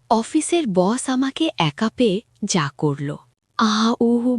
অফিসের বস আমাকে একা পেয়ে যা করল।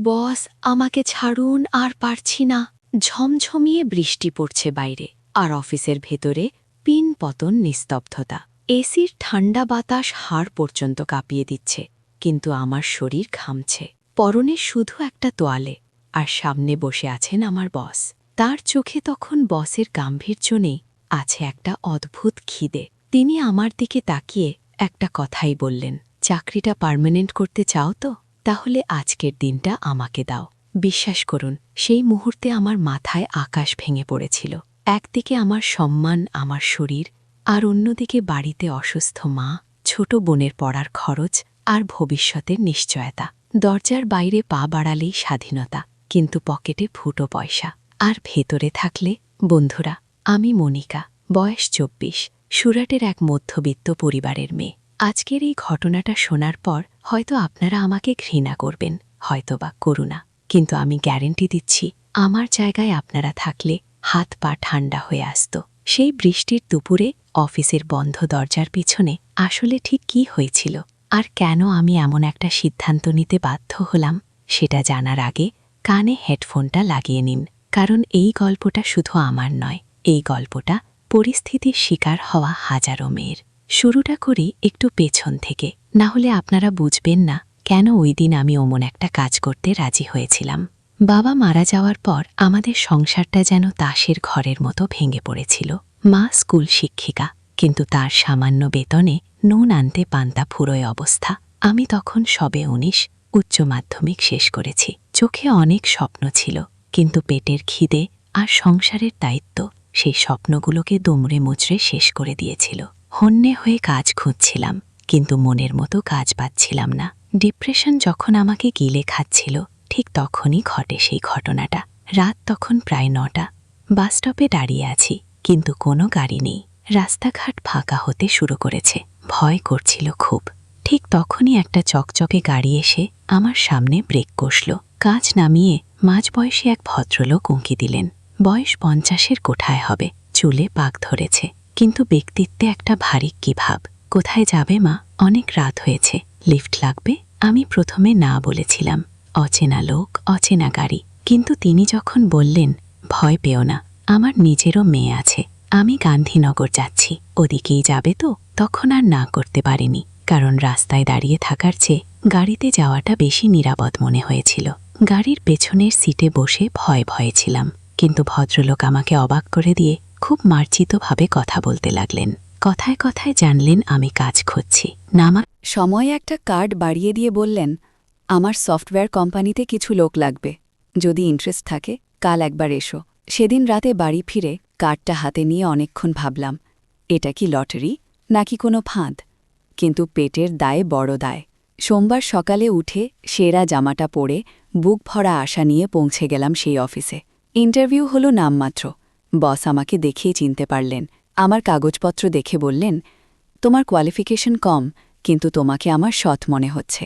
বস, আমাকে ছাড়ুন, আর পারছি না। ঝমঝমিয়ে বৃষ্টি পড়ছে বাইরে, আর অফিসের ভেতরে পিন পতন নিস্তব্ধতা। এসির ঠান্ডা বাতাস হাড় পর্যন্ত কাঁপিয়ে দিচ্ছে, কিন্তু আমার শরীর ঘামছে। পরনে শুধু একটা তোয়ালে, আর সামনে বসে আছেন আমার বস। তার চোখে তখন বসের গাম্ভীর্য নেই, আছে একটা অদ্ভুত খিদে। তিনি আমার দিকে তাকিয়ে একটা কথাই বললেন, চাকরিটা পার্মানেন্ট করতে চাও তো? তাহলে আজকের দিনটা আমাকে দাও। বিশ্বাস করুন, সেই মুহূর্তে আমার মাথায় আকাশ ভেঙে পড়েছিল। একদিকে আমার সম্মান, আমার শরীর, আর অন্যদিকে বাড়িতে অসুস্থ মা, ছোট বোনের পড়ার খরচ, আর ভবিষ্যতের নিশ্চয়তা। দরজার বাইরে পা বাড়ালেই স্বাধীনতা, কিন্তু পকেটে ফুটো পয়সা। আর ভেতরে থাকলে বন্ধুরা। আমি মনিকা, বয়স ২৪, সুরাটের এক মধ্যবিত্ত পরিবারের মেয়ে। আজকের এই ঘটনাটা শোনার পর হয়তো আপনারা আমাকে ঘৃণা করবেন, হয়তোবা করুণা, কিন্তু আমি গ্যারেন্টি দিচ্ছি, আমার জায়গায় আপনারা থাকলে হাত পা ঠান্ডা হয়ে আসত। সেই বৃষ্টির দুপুরে অফিসের বন্ধ দরজার পিছনে আসলে ঠিক কি হয়েছিল, আর কেন আমি এমন একটা সিদ্ধান্ত নিতে বাধ্য হলাম, সেটা জানার আগে কানে হেডফোনটা লাগিয়ে নিন, কারণ এই গল্পটা শুধু আমার নয়, এই গল্পটা পরিস্থিতির শিকার হওয়া হাজারো মেয়ের। শুরুটা করি একটু পেছন থেকে, না হলে আপনারা বুঝবেন না কেন ওই দিন আমি অমন একটা কাজ করতে রাজি হয়েছিলাম। বাবা মারা যাওয়ার পর আমাদের সংসারটা যেন তাসের ঘরের মতো ভেঙে পড়েছিল। মা স্কুল শিক্ষিকা, কিন্তু তার সামান্য বেতনে নুন আনতে পান্তা ফুরোয় অবস্থা। আমি তখন সবে ১৯, উচ্চ মাধ্যমিক শেষ করেছি। চোখে অনেক স্বপ্ন ছিল, কিন্তু পেটের খিদে আর সংসারের দায়িত্ব সেই স্বপ্নগুলোকে দুমড়ে মুচড়ে শেষ করে দিয়েছিল। হন্যে হয়ে কাজ খুঁজছিলাম, কিন্তু মনের মতো কাজ পাচ্ছিলাম না। ডিপ্রেশন যখন আমাকে গিলে খাচ্ছিল, ঠিক তখনই ঘটে সেই ঘটনাটা। রাত তখন প্রায় ৯টা। বাসস্টপে দাঁড়িয়ে আছি, কিন্তু কোনো গাড়ি নেই। রাস্তাঘাট ফাঁকা হতে শুরু করেছে। ভয় করছিল খুব। ঠিক তখনই একটা চকচকে গাড়ি এসে আমার সামনে ব্রেক কষল। কাঁচ নামিয়ে মাঝবয়সী এক ভদ্রলোক উঁকি দিলেন। বয়স ৫০-এর কোঠায় হবে, চুলে পাক ধরেছে, কিন্তু ব্যক্তিত্বে একটা ভারী কি ভাব। কোথায় যাবে মা? অনেক রাত হয়েছে, লিফট লাগবে? আমি প্রথমে না বলেছিলাম। অচেনা লোক, অচেনা গাড়ি, কিন্তু তিনি যখন বললেন, ভয় পেও না, আমার নিজেরও মেয়ে আছে, আমি গান্ধীনগর যাচ্ছি, ওদিকেই যাবে তো? তখন আর না করতে পারিনি, কারণ রাস্তায় দাঁড়িয়ে থাকার চেয়ে গাড়িতে যাওয়াটা বেশি নিরাপদ মনে হয়েছিল। গাড়ির পেছনের সিটে বসে ভয়ে ভয়ে ছিলাম, কিন্তু ভদ্রলোক আমাকে অবাক করে দিয়ে খুব মার্জিতভাবে কথা বলতে লাগলেন। কথায় কথায় জানলেন আমি কাজ খুঁজছি। সময় একটা কার্ড বাড়িয়ে দিয়ে বললেন, আমার সফটওয়্যার কোম্পানিতে কিছু লোক লাগবে, যদি ইন্টারেস্ট থাকে কাল একবার এসো। সেদিন রাতে বাড়ি ফিরে কার্ডটা হাতে নিয়ে অনেকক্ষণ ভাবলাম, এটা কি লটারি নাকি কোনো ফাঁদ? কিন্তু পেটের দায়ে বড় দায়। সোমবার সকালে উঠে সেরা জামাটা পরে বুক ভরা আশা নিয়ে পৌঁছে গেলাম সেই অফিসে। ইন্টারভিউ হলো নামমাত্র। বস আমাকে দেখেই চিনতে পারলেন। আমার কাগজপত্র দেখে বললেন, তোমার কোয়ালিফিকেশন কম, কিন্তু তোমাকে আমার সৎ মনে হচ্ছে।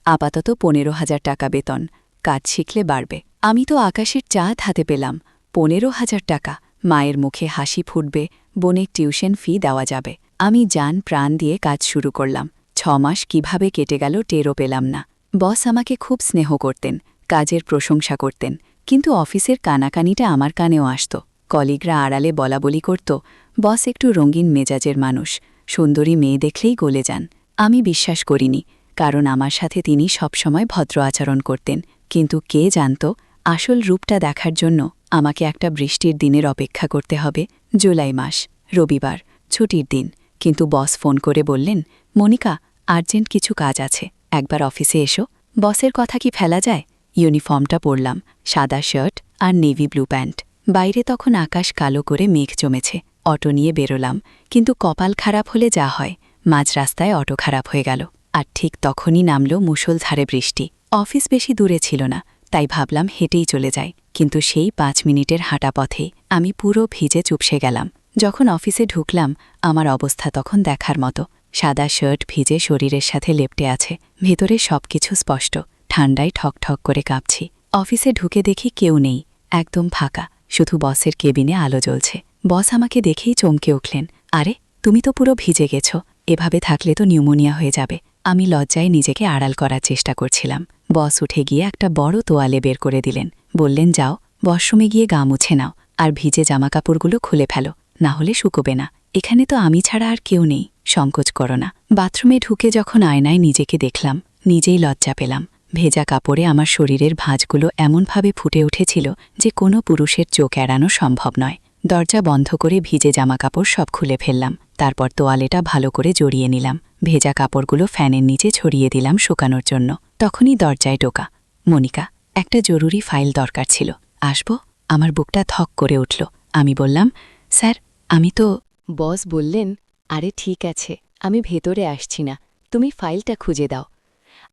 আপাতত ১৫,০০০ টাকা বেতন, কাজ শিখলে বাড়বে। আমি তো আকাশের চাঁদ হাতে পেলাম। ১৫,০০০ টাকা, মায়ের মুখে হাসি ফুটবে, বোনের টিউশন ফি দেওয়া যাবে। আমি জান প্রাণ দিয়ে কাজ শুরু করলাম। ৬ মাস কিভাবে কেটে গেল টেরও পেলাম না। বস আমাকে খুব স্নেহ করতেন, কাজের প্রশংসা করতেন, কিন্তু অফিসের কানাকানিটা আমার কানেও আসত। কলিগরা আড়ালে বলাবলি করত, বস একটু রঙিন মেজাজের মানুষ, সুন্দরী মেয়ে দেখলেই গলে যান। আমি বিশ্বাস করিনি, কারণ আমার সাথে তিনি সবসময় ভদ্র আচরণ করতেন। কিন্তু কে জানত, আসল রূপটা দেখার জন্য আমাকে একটা বৃষ্টির দিনের অপেক্ষা করতে হবে। জুলাই মাস, রবিবার, ছুটির দিন, কিন্তু বস ফোন করে বললেন, মনিকা, আর্জেন্ট কিছু কাজ আছে, একবার অফিসে এসো। বসের কথা কি ফেলা যায়? ইউনিফর্মটা পরলাম, সাদা শার্ট আর নেভি ব্লু প্যান্ট। বাইরে তখন আকাশ কালো করে মেঘ জমেছে। অটো নিয়ে বেরোলাম, কিন্তু কপাল খারাপ হলে যা হয়, মাঝ রাস্তায় অটো খারাপ হয়ে গেল, আর ঠিক তখনই নামল মুষলধারে বৃষ্টি। অফিস বেশি দূরে ছিল না, তাই ভাবলাম হেঁটেই চলে যাই, কিন্তু সেই ৫ মিনিটের হাঁটা পথে আমি পুরো ভিজে চুপসে গেলাম। যখন অফিসে ঢুকলাম, আমার অবস্থা তখন দেখার মতো। সাদা শার্ট ভিজে শরীরের সাথে লেপ্টে আছে, ভেতরে সবকিছু স্পষ্ট, ঠান্ডায় ঠক ঠক করে কাঁপছি। অফিসে ঢুকে দেখি কেউ নেই, একদম ফাঁকা, শুধু বসের কেবিনে আলো জ্বলছে। বস আমাকে দেখেই চমকে উঠলেন, আরে তুমি তো পুরো ভিজে গেছ, এভাবে থাকলে তো নিউমোনিয়া হয়ে যাবে। আমি লজ্জায় নিজেকে আড়াল করার চেষ্টা করছিলাম। বস উঠে গিয়ে একটা বড় তোয়ালে বের করে দিলেন। বললেন, যাও, ওয়াশরুমে গিয়ে গা মুছে নাও, আর ভিজে জামাকাপড়গুলো খুলে ফেলো, না হলে শুকোবে না। এখানে তো আমি ছাড়া আর কেউ নেই, সংকোচ করো না। বাথরুমে ঢুকে যখন আয়নায় নিজেকে দেখলাম, নিজেই লজ্জা পেলাম। ভেজা কাপড়ে আমার শরীরের ভাঁজগুলো এমনভাবে ফুটে উঠেছিল যে কোনো পুরুষের চোখ এড়ানো সম্ভব নয়। দরজা বন্ধ করে ভিজে জামাকাপড় সব খুলে ফেললাম। তারপর তোয়ালেটা ভালো করে জড়িয়ে নিলাম। ভেজা কাপড়গুলো ফ্যানের নিচে ছড়িয়ে দিলাম শুকানোর জন্য। তখনই দরজায় টোকা। মনিকা, একটা জরুরি ফাইল দরকার ছিল, আসবো? আমার বুকটা ধক করে উঠল। আমি বললাম, স্যার, আমি তো। বস বললেন, আরে ঠিক আছে, আমি ভেতরে আসছি না, তুমি ফাইলটা খুঁজে দাও।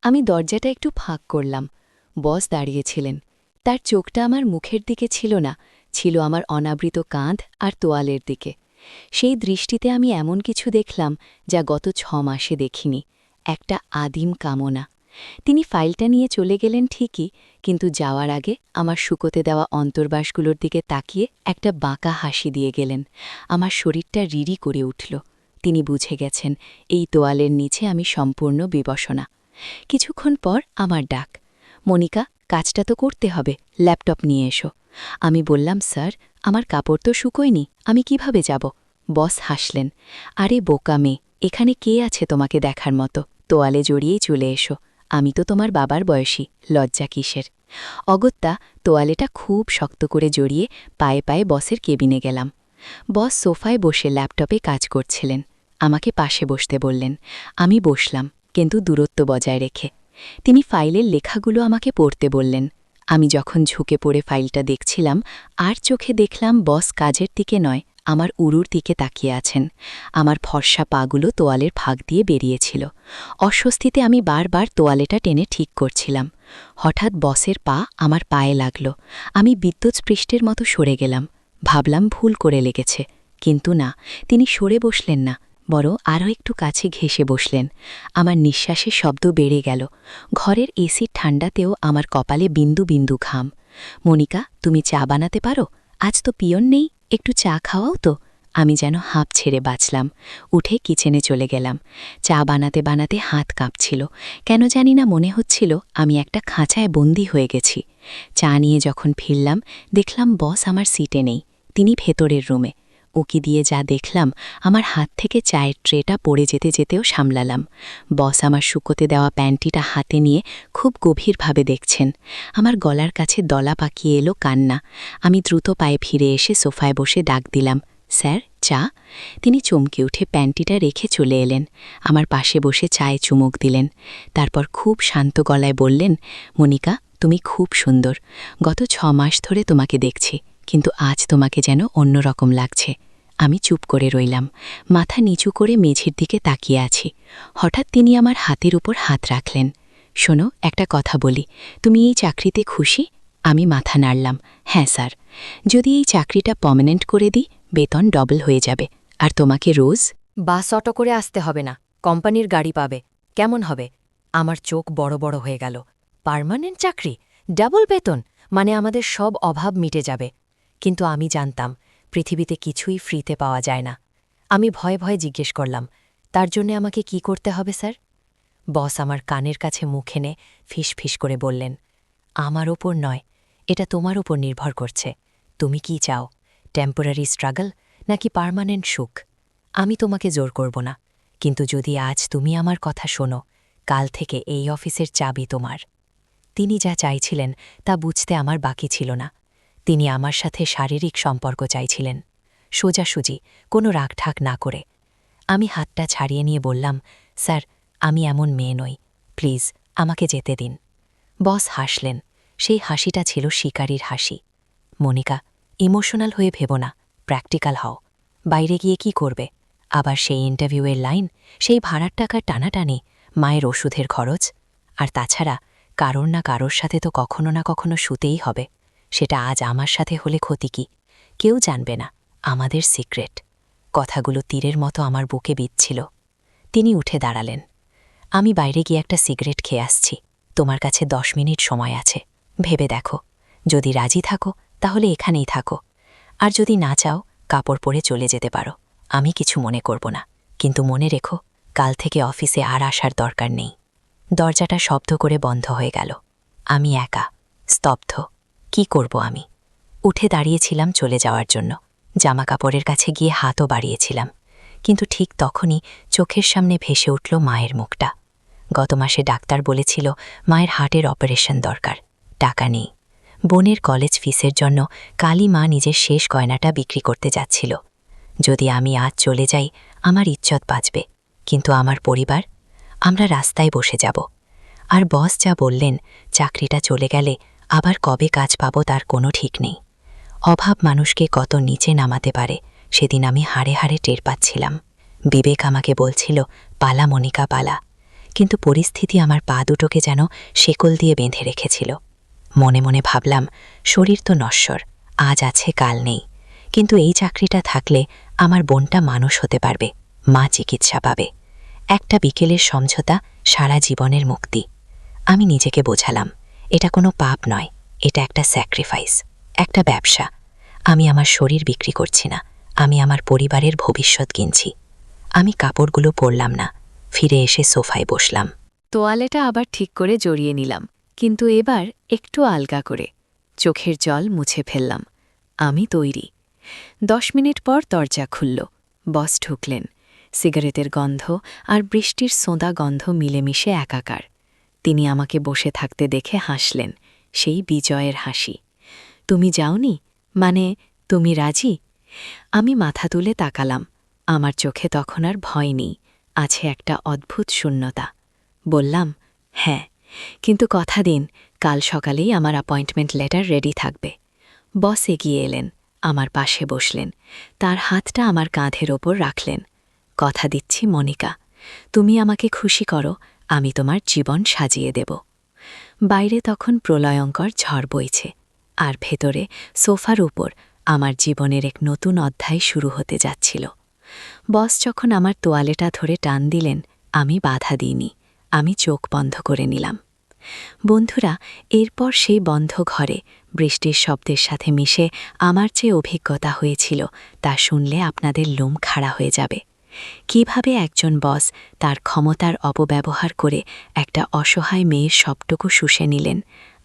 আমি দরজাটা একটু ফাঁক করলাম। বস দাঁড়িয়েছিলেন। তার চোখটা আমার মুখের দিকে ছিল না, ছিল আমার অনাবৃত কাঁধ আর তোয়ালের দিকে। সেই দৃষ্টিতে আমি এমন কিছু দেখলাম যা গত 6 মাসে দেখিনি, একটা আদিম কামনা। তিনি ফাইলটা নিয়ে চলে গেলেন ঠিকই, কিন্তু যাওয়ার আগে আমার শুকোতে দেওয়া অন্তর্বাসগুলোর দিকে তাকিয়ে একটা বাঁকা হাসি দিয়ে গেলেন। আমার শরীরটা রিরি করে উঠল। তিনি বুঝে গেছেন এই তোয়ালের নিচে আমি সম্পূর্ণ বিবশনা। কিছুক্ষণ পর আমার ডাক, মনিকা, কাজটা তো করতে হবে, ল্যাপটপ নিয়ে এসো। আমি বললাম, স্যার, আমার কাপড় তো শুকোয়নি, আমি কিভাবে যাব? বস হাসলেন, আরে বোকা মেয়ে, এখানে কে আছে তোমাকে দেখার মতো? তোয়ালে জড়িয়েই চলে এসো, আমি তো তোমার বাবার বয়সী, লজ্জা কিসের? অগত্যা তোয়ালেটা খুব শক্ত করে জড়িয়ে পায়ে পায়ে বসের কেবিনে গেলাম। বস সোফায় বসে ল্যাপটপে কাজ করছিলেন। আমাকে পাশে বসতে বললেন। আমি বসলাম, কিন্তু দূরত্ব বজায় রেখে। তিনি ফাইলের লেখাগুলো আমাকে পড়তে বললেন। আমি যখন ঝুঁকে পড়ে ফাইলটা দেখছিলাম, আর চোখে দেখলাম বস কাজের দিকে নয়, আমার উরুর দিকে তাকিয়ে আছেন। আমার ফর্সা পাগুলো তোয়ালের ফাঁক দিয়ে বেরিয়েছিল। অস্বস্তিতে আমি বারবার তোয়ালেটা টেনে ঠিক করছিলাম। হঠাৎ বসের পা আমার পায়ে লাগল। আমি বিদ্যুৎস্পৃষ্টের মতো সরে গেলাম। ভাবলাম ভুল করে লেগেছে, কিন্তু না, তিনি সরে বসলেন না, বরং আরও একটু কাছে ঘেঁষে বসলেন। আমার নিঃশ্বাসের শব্দ বেড়ে গেল। ঘরের এসির ঠান্ডাতেও আমার কপালে বিন্দু বিন্দু ঘাম। মনিকা, তুমি চা বানাতে পারো? আজ তো পিয়ন নেই, একটু চা খাওয়াও তো। আমি যেন হাঁপ ছেড়ে বাঁচলাম। উঠে কিচেনে চলে গেলাম। চা বানাতে বানাতে হাত কাঁপছিল। কেন জানি না মনে হচ্ছিল আমি একটা খাঁচায় বন্দী হয়ে গেছি। চা নিয়ে যখন ফিরলাম, দেখলাম বস আমার সিটে নেই, তিনি ভেতরের রুমে। উকি দিয়ে যা দেখলাম, আমার হাত থেকে চায়ের ট্রেটা পড়ে যেতে যেতেও সামলালাম। বস আমার শুকোতে দেওয়া প্যান্টিটা হাতে নিয়ে খুব গভীরভাবে দেখছেন। আমার গলার কাছে দলা পাকিয়ে এলো কান্না। আমি দ্রুত পায়ে ফিরে এসে সোফায় বসে ডাক দিলাম, স্যার, চা? তিনি চমকে উঠে প্যান্টিটা রেখে চলে এলেন। আমার পাশে বসে চায়ে চুমুক দিলেন। তারপর খুব শান্ত গলায় বললেন, মনিকা, তুমি খুব সুন্দর। গত 6 মাস ধরে তোমাকে দেখছি, কিন্তু আজ তোমাকে যেন অন্যরকম লাগছে। আমি চুপ করে রইলাম, মাথা নিচু করে মেঝের দিকে তাকিয়ে আছি। হঠাৎ তিনি আমার হাতের উপর হাত রাখলেন। শোনো, একটা কথা বলি, তুমি এই চাকরিতে খুশি? আমি মাথা নাড়লাম, হ্যাঁ স্যার। যদি এই চাকরিটা পার্মানেন্ট করে দিই, বেতন ডবল হয়ে যাবে, আর তোমাকে রোজ। বাস অটো করে আসতে হবে না, কোম্পানির গাড়ি পাবে। কেমন হবে? আমার চোখ বড় বড় হয়ে গেল। পার্মানেন্ট চাকরি, ডাবল বেতন, মানে আমাদের সব অভাব মিটে যাবে। কিন্তু আমি জানতাম পৃথিবীতে কিছুই ফ্রিতে পাওয়া যায় না। আমি ভয়ে ভয়ে জিজ্ঞেস করলাম, তার জন্যে আমাকে কি করতে হবে স্যার? বস আমার কানের কাছে মুখ এনে ফিস ফিস করে বললেন, আমার ওপর নয়, এটা তোমার উপর নির্ভর করছে। তুমি কি চাও, টেম্পোরারি স্ট্রাগল নাকি পার্মানেন্ট সুখ? আমি তোমাকে জোর করব না, কিন্তু যদি আজ তুমি আমার কথা শোনো, কাল থেকে এই অফিসের চাবি তোমার। তিনি যা চাইছিলেন তা বুঝতে আমার বাকি ছিল না। তিনি আমার সাথে শারীরিক সম্পর্ক চাইছিলেন, সোজাসুজি, কোনো রাগঢাক না করে। আমি হাতটা ছাড়িয়ে নিয়ে বললাম, স্যার, আমি এমন মেয়ে নই, প্লিজ আমাকে যেতে দিন। বস হাসলেন। সেই হাসিটা ছিল শিকারীর হাসি। মনিকা, ইমোশনাল হয়ে ভেব না, প্র্যাকটিক্যাল হও। বাইরে গিয়ে কি করবে? আবার সেই ইন্টারভিউয়ের লাইন, সেই ভাড়ার টাকার টানাটানি, মায়ের ওষুধের খরচ। আর তাছাড়া কারোর না কারোর সাথে তো কখনো না কখনো শুতেই হবে। সেটা আজ আমার সাথে হলে ক্ষতি কি? কেউ জানবে না, আমাদের সিক্রেট। কথাগুলো তীরের মতো আমার বুকে বিঁধছিল। তিনি উঠে দাঁড়ালেন। আমি বাইরে গিয়ে একটা সিগারেট খেয়ে আসছি, তোমার কাছে 10 মিনিট সময় আছে, ভেবে দেখো। যদি রাজি থাকো তাহলে এখানেই থাকো, আর যদি না চাও কাপড় পরে চলে যেতে পারো, আমি কিছু মনে করব না। কিন্তু মনে রেখো, কাল থেকে অফিসে আর আসার দরকার নেই। দরজাটা শব্দ করে বন্ধ হয়ে গেল। আমি একা, স্তব্ধ। কি করব আমি? উঠে দাঁড়িয়েছিলাম চলে যাওয়ার জন্য। জামাকাপড়ের কাছে গিয়ে হাতও বাড়িয়েছিলাম, কিন্তু ঠিক তখনই চোখের সামনে ভেসে উঠল মায়ের মুখটা। গত মাসে ডাক্তার বলেছিল মায়ের হার্টের অপারেশন দরকার, টাকা নেই। বোনের কলেজ ফিসের জন্য কালী মা নিজের শেষ গয়নাটা বিক্রি করতে যাচ্ছিল। যদি আমি আজ চলে যাই আমার ইজ্জত বাঁচবে, কিন্তু আমার পরিবার? আমরা রাস্তায় বসে যাব। আর বস যা বললেন, চাকরিটা চলে গেলে আবার কবে কাজ পাবো তার কোনো ঠিক নেই। অভাব মানুষকে কত নিচে নামাতে পারে সেদিন আমি হাড়ে হাড়ে টের পাচ্ছিলাম। বিবেক আমাকে বলছিল, পালা মনিকা পালা, কিন্তু পরিস্থিতি আমার পা দুটোকে যেন শেকল দিয়ে বেঁধে রেখেছিল। মনে মনে ভাবলাম, শরীর তো নশ্বর, আজ আছে কাল নেই, কিন্তু এই চাকরিটা থাকলে আমার বোনটা মানুষ হতে পারবে, মা চিকিৎসা পাবে। একটা বিকেলের সমঝোতা, সারা জীবনের মুক্তি। আমি নিজেকে বোঝালাম, এটা কোনো পাপ নয়, এটা একটা স্যাক্রিফাইস, একটা ব্যবসা। আমি আমার শরীর বিক্রি করছি না, আমি আমার পরিবারের ভবিষ্যৎ কিনছি। আমি কাপড়গুলো পরলাম না, ফিরে এসে সোফায় বসলাম। তোয়ালেটা আবার ঠিক করে জড়িয়ে নিলাম, কিন্তু এবার একটু আলগা করে। চোখের জল মুছে ফেললাম। আমি তৈরি। 10 মিনিট পর দরজা খুলল। বস ঢুকলেন। সিগারেটের গন্ধ আর বৃষ্টির সোঁদা গন্ধ মিলেমিশে একাকার। তিনি আমাকে বসে থাকতে দেখে হাসলেন, সেই বিজয়ের হাসি। তুমি যাওনি? মানে, তুমি রাজি? আমি মাথা তুলে তাকালাম। আমার চোখে তখন আর ভয় নেই, আছে একটা অদ্ভুত শূন্যতা। বললাম, হ্যাঁ, কিন্তু কথা দিন, কাল সকালেই আমার অ্যাপয়েন্টমেন্ট লেটার রেডি থাকবে। বস এগিয়ে এলেন, আমার পাশে বসলেন, তার হাতটা আমার কাঁধের ওপর রাখলেন। কথা দিচ্ছি মনিকা, তুমি আমাকে খুশি করো, আমি তোমার জীবন সাজিয়ে দেব। বাইরে তখন প্রলয়ঙ্কর ঝড় বইছে, আর ভেতরে সোফার উপর আমার জীবনের এক নতুন অধ্যায় শুরু হতে যাচ্ছিল। বস যখন আমার তোয়ালেটা ধরে টান দিলেন, আমি বাধা দিইনি, আমি চোখ বন্ধ করে নিলাম। বন্ধুরা, এরপর সেই বন্ধ ঘরে বৃষ্টির শব্দের সাথে মিশে আমার যে অভিজ্ঞতা হয়েছিল তা শুনলে আপনাদের লোম খাড়া হয়ে যাবে। কিভাবে একজন বস তার ক্ষমতার অপব্যবহার করে একটা অসহায় মেয়ের সবটুকু শুষে নিলেন,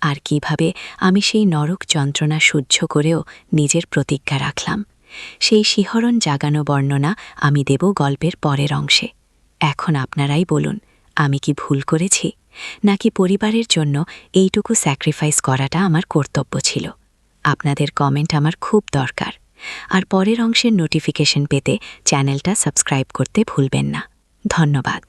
আর কিভাবে আমি সেই নরক যন্ত্রণা সহ্য করেও নিজের প্রতিজ্ঞা রাখলাম, সেই শিহরণ জাগানো বর্ণনা আমি দেব গল্পের পরের অংশে। এখন আপনারাই বলুন, আমি কি ভুল করেছি, নাকি পরিবারের জন্য এইটুকু স্যাক্রিফাইস করাটা আমার কর্তব্য ছিল? আপনাদের কমেন্ট আমার খুব দরকার। আর পরের অংশের নোটিফিকেশন পেতে চ্যানেলটা সাবস্ক্রাইব করতে ভুলবেন না। ধন্যবাদ।